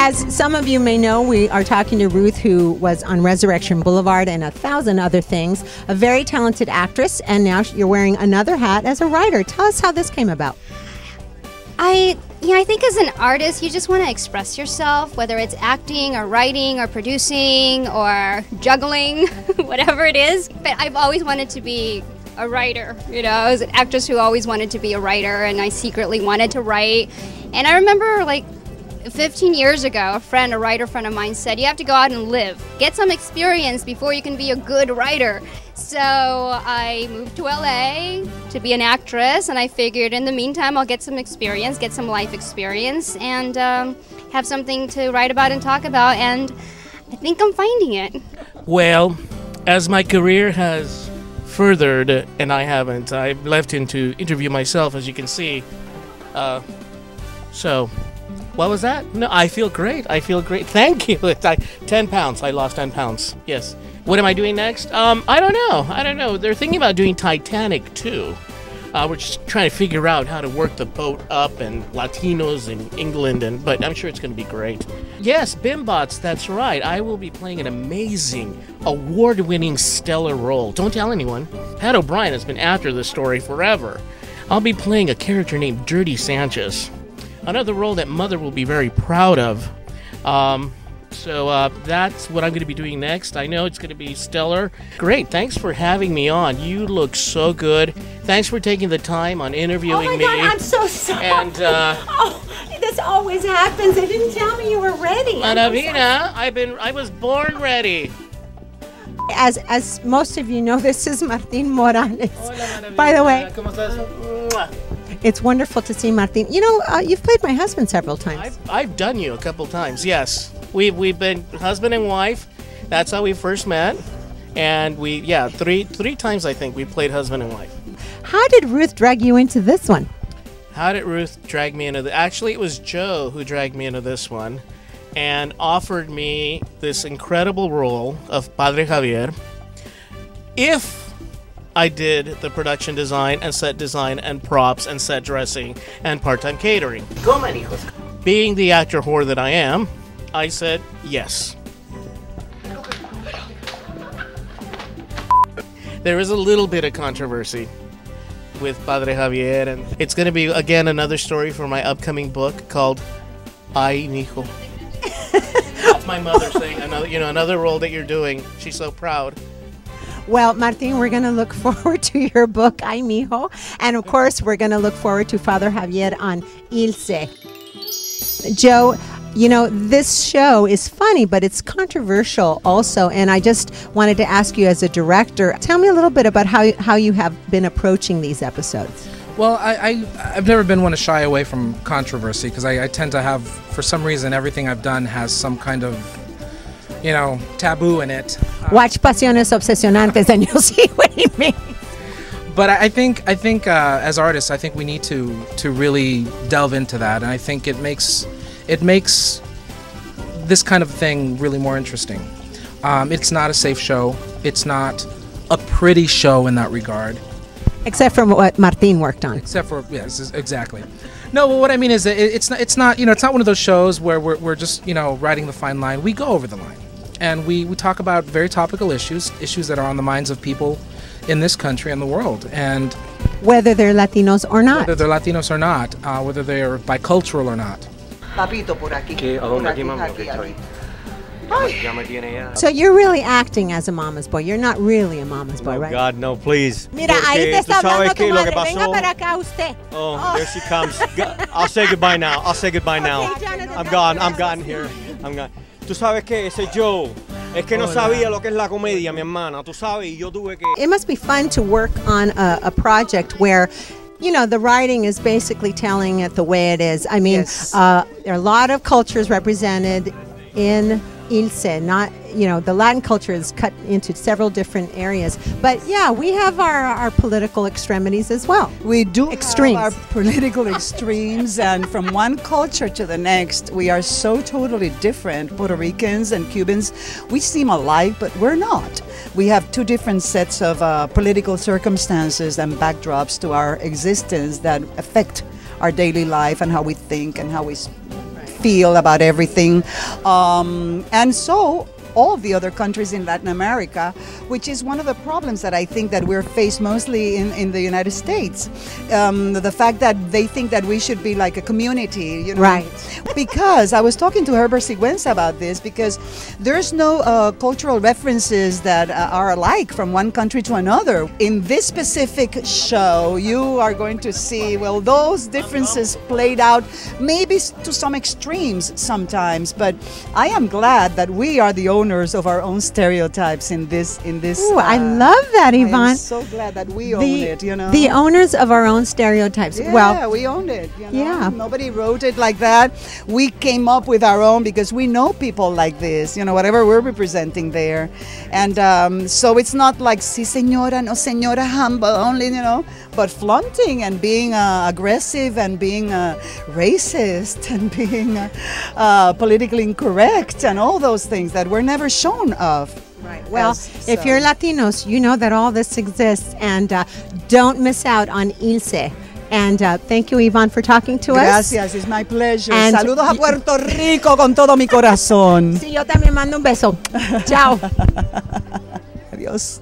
As some of you may know, we are talking to Ruth, who was on Resurrection Boulevard and 1,000 other things, a very talented actress, and now you're wearing another hat as a writer. Tell us how this came about. I think as an artist, you just want to express yourself, whether it's acting or writing or producing or juggling, whatever it is. But I've always wanted to be a writer. You know, I was an actress who always wanted to be a writer, and I secretly wanted to write. And I remember, like, 15 years ago, a writer friend of mine said, you have to go out and live. Get some experience before you can be a good writer. So I moved to LA to be an actress, and I figured in the meantime I'll get some experience, get some life experience, and have something to write about and talk about, and I think I'm finding it. Well, as my career has furthered, and I haven't, I've left in to interview myself, as you can see. So, what was that? No, I feel great. I feel great. Thank you. 10 pounds. I lost 10 pounds. Yes. What am I doing next? I don't know. They're thinking about doing Titanic too. We're just trying to figure out how to work the boat up and Latinos in England, but I'm sure it's going to be great. Yes, Bimbots, that's right. I will be playing an amazing, award-winning, stellar role. Don't tell anyone. Pat O'Brien has been after this story forever. I'll be playing a character named Dirty Sanchez. Another role that Mother will be very proud of. So that's what I'm going to be doing next. I know it's going to be stellar. Great. Thanks for having me on. You look so good. Thanks for taking the time on interviewing me. Oh my God, I'm so sorry. And this always happens. They didn't tell me you were ready. Marabina, I was born ready. As most of you know, this is Martin Morales. Hola, by the way, ¿Cómo estás? it's wonderful to see Martin. You know, you've played my husband several times. I've done you a couple times, yes. We've been husband and wife. That's how we first met. And three times I think we played husband and wife. How did Ruth drag you into this one? How did Ruth drag me into Actually, it was Joe who dragged me into this one and offered me this incredible role of Padre Javier if I did the production design and set design and props and set dressing and part-time catering. Being the actor whore that I am, I said yes. There is a little bit of controversy with Padre Javier, and it's going to be, again, another story for my upcoming book called Ay, mijo. That's my mother saying, another role that you're doing. She's so proud. Well, Martin, we're going to look forward to your book, Ay, mijo. And, of course, we're going to look forward to Father Javier on Ylse. Joe, you know, this show is funny, but it's controversial also. And I just wanted to ask you as a director, tell me a little bit about how you have been approaching these episodes. Well, I've never been one to shy away from controversy because I tend to have, for some reason, everything I've done has some kind of, taboo in it. Watch Pasiones Obsesionantes and you'll see what he means. But I think as artists, I think we need to really delve into that, and I think it makes this kind of thing really more interesting. It's not a safe show. It's not a pretty show in that regard. Except for what Martin worked on. Except for, yes, exactly. No, but what I mean is that it's not one of those shows where we're just riding the fine line. We go over the line, and we talk about very topical issues that are on the minds of people in this country and the world, and whether they're Latinos or not. Whether they're Latinos or not, whether they're bicultural or not. So you're really acting as a mama's boy. You're not really a mama's boy, right? God, no, please. Mira, ahí te está hablando tu madre. Venga para acá usted. Oh, there she comes. I'll say goodbye now. Okay, Jonathan, I'm gone here. I'm gone. Tú sabes que ese Joe, es que no sabía lo que es la comedia, mi hermana. Tú sabes, y yo tuve que. It must be fun to work on a project where, the writing is basically telling it the way it is. I mean, yes. There are a lot of cultures represented in Ylse, not, the Latin culture is cut into several different areas. But yeah, we have our political extremities as well. We do extremes. Have our political extremes, and from one culture to the next, we are so totally different. Puerto Ricans and Cubans, we seem alike, but we're not. We have two different sets of political circumstances and backdrops to our existence that affect our daily life and how we think and how we feel about everything. And so all of the other countries in Latin America, which is one of the problems that I think that we're faced mostly in the United States. The fact that they think that we should be like a community, you know. Right. Because I was talking to Herbert Sigüenza about this, because there's no cultural references that are alike from one country to another. In this specific show, you are going to see, well, those differences played out maybe to some extremes sometimes, but I am glad that we are the owners of our own stereotypes in this. Ooh, I love that, Ivonne. I'm so glad that we own it, you know. The owners of our own stereotypes. Yeah, Well, we owned it. You know? Yeah. Nobody wrote it like that. We came up with our own because we know people like this, you know, whatever we're representing there. And so it's not like, si señora, no señora, humble only, you know, but flaunting and being aggressive and being racist and being politically incorrect and all those things that were never shown of. right. Well, if you're Latinos, you know that all this exists, and don't miss out on Ylse. And thank you, Ivonne, for talking to us. Gracias, it's my pleasure. And Saludos a Puerto Rico con todo mi corazón. Sí, yo también mando un beso. Chao. Adiós.